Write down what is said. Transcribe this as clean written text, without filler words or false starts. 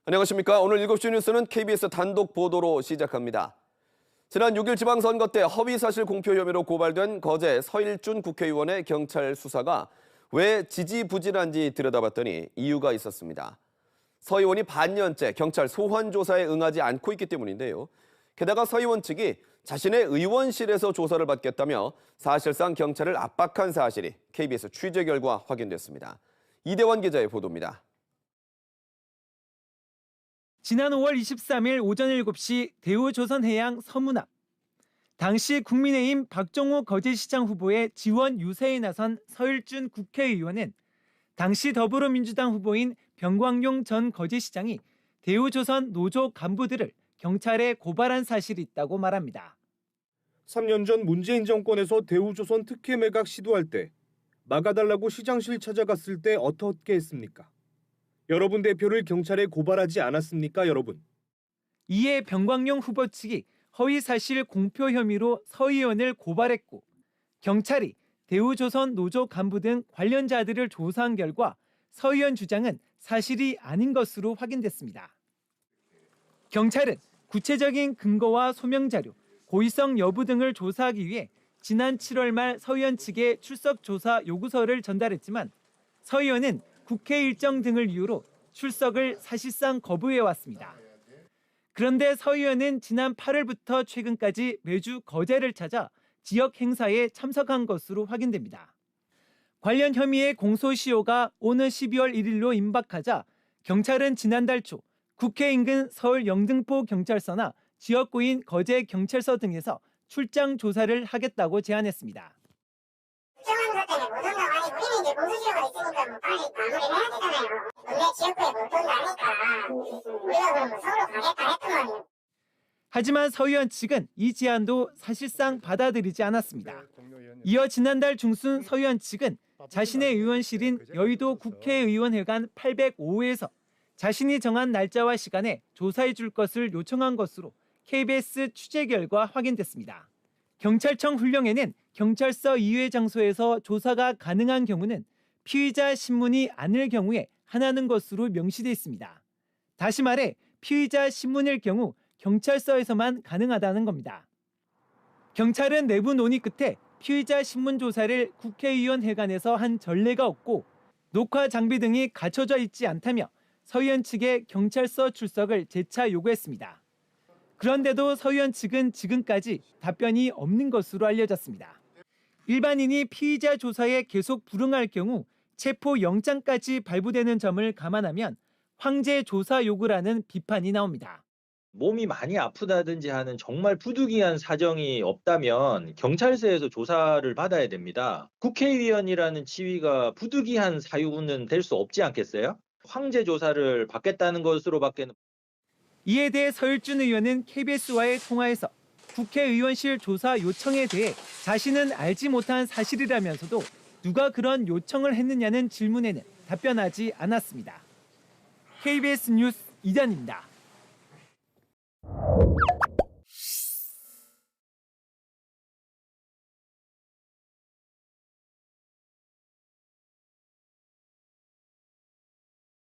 안녕하십니까. 오늘 7시 뉴스는 KBS 단독 보도로 시작합니다. 지난 6일 지방선거 때 허위사실 공표 혐의로 고발된 거제 서일준 국회의원의 경찰 수사가 왜 지지부진한지 들여다봤더니 이유가 있었습니다. 서 의원이 반년째 경찰 소환 조사에 응하지 않고 있기 때문인데요. 게다가 서 의원 측이 자신의 의원실에서 조사를 받겠다며 사실상 경찰을 압박한 사실이 KBS 취재 결과 확인됐습니다. 이대원 기자의 보도입니다. 지난 5월 23일 오전 7시 대우조선해양 서문 앞. 당시 국민의힘 박종호 거제시장 후보의 지원 유세에 나선 서일준 국회의원은 당시 더불어민주당 후보인 병광용 전 거제시장이 대우조선 노조 간부들을 경찰에 고발한 사실이 있다고 말합니다. 3년 전 문재인 정권에서 대우조선 특혜 매각 시도할 때 막아달라고 시장실 찾아갔을 때 어떻게 했습니까? 여러분 대표를 경찰에 고발하지 않았습니까, 여러분? 이에 병광용 후보 측이 허위사실 공표 혐의로 서 의원을 고발했고 경찰이 대우조선 노조 간부 등 관련자들을 조사한 결과 서 의원 주장은 사실이 아닌 것으로 확인됐습니다. 경찰은 구체적인 근거와 소명자료, 고의성 여부 등을 조사하기 위해 지난 7월 말 서 의원 측에 출석 조사 요구서를 전달했지만 서 의원은 국회 일정 등을 이유로 출석을 사실상 거부해왔습니다. 그런데 서 의원은 지난 8월부터 최근까지 매주 거제를 찾아 지역 행사에 참석한 것으로 확인됩니다. 관련 혐의의 공소시효가 오는 12월 1일로 임박하자 경찰은 지난달 초 국회 인근 서울 영등포 경찰서나 지역구인 거제 경찰서 등에서 출장 조사를 하겠다고 제안했습니다. 정한 것 때문에 못 온다고 하니 우리는 이제 공소시효가 있으니까 뭐 빨리 마무리를 해야 되잖아요. 근데 지역구에 못 온다니까 우리가 그럼 서울로 가겠다 했더만. 하지만 서 의원 측은 이 제안도 사실상 받아들이지 않았습니다. 이어 지난달 중순 서 의원 측은 자신의 의원실인 여의도 국회의원회관 805호에서 자신이 정한 날짜와 시간에 조사해 줄 것을 요청한 것으로 KBS 취재 결과 확인됐습니다. 경찰청 훈령에는 경찰서 이외 장소에서 조사가 가능한 경우는 피의자 신문이 아닐 경우에 하나는 것으로 명시돼 있습니다. 다시 말해 피의자 신문일 경우 경찰서에서만 가능하다는 겁니다. 경찰은 내부 논의 끝에 피의자 신문 조사를 국회의원회관에서 한 전례가 없고 녹화 장비 등이 갖춰져 있지 않다며 서 의원 측의 경찰서 출석을 재차 요구했습니다. 그런데도 서 의원 측은 지금까지 답변이 없는 것으로 알려졌습니다. 일반인이 피의자 조사에 계속 불응할 경우 체포영장까지 발부되는 점을 감안하면 황제 조사 요구라는 비판이 나옵니다. 몸이 많이 아프다든지 하는 정말 부득이한 사정이 없다면 경찰서에서 조사를 받아야 됩니다. 국회의원이라는 지위가 부득이한 사유는 될 수 없지 않겠어요? 황제 조사를 받겠다는 것으로밖에는. 이에 대해 서일준 의원은 KBS와의 통화에서 국회의원실 조사 요청에 대해 자신은 알지 못한 사실이라면서도 누가 그런 요청을 했느냐는 질문에는 답변하지 않았습니다. KBS 뉴스 이단입니다.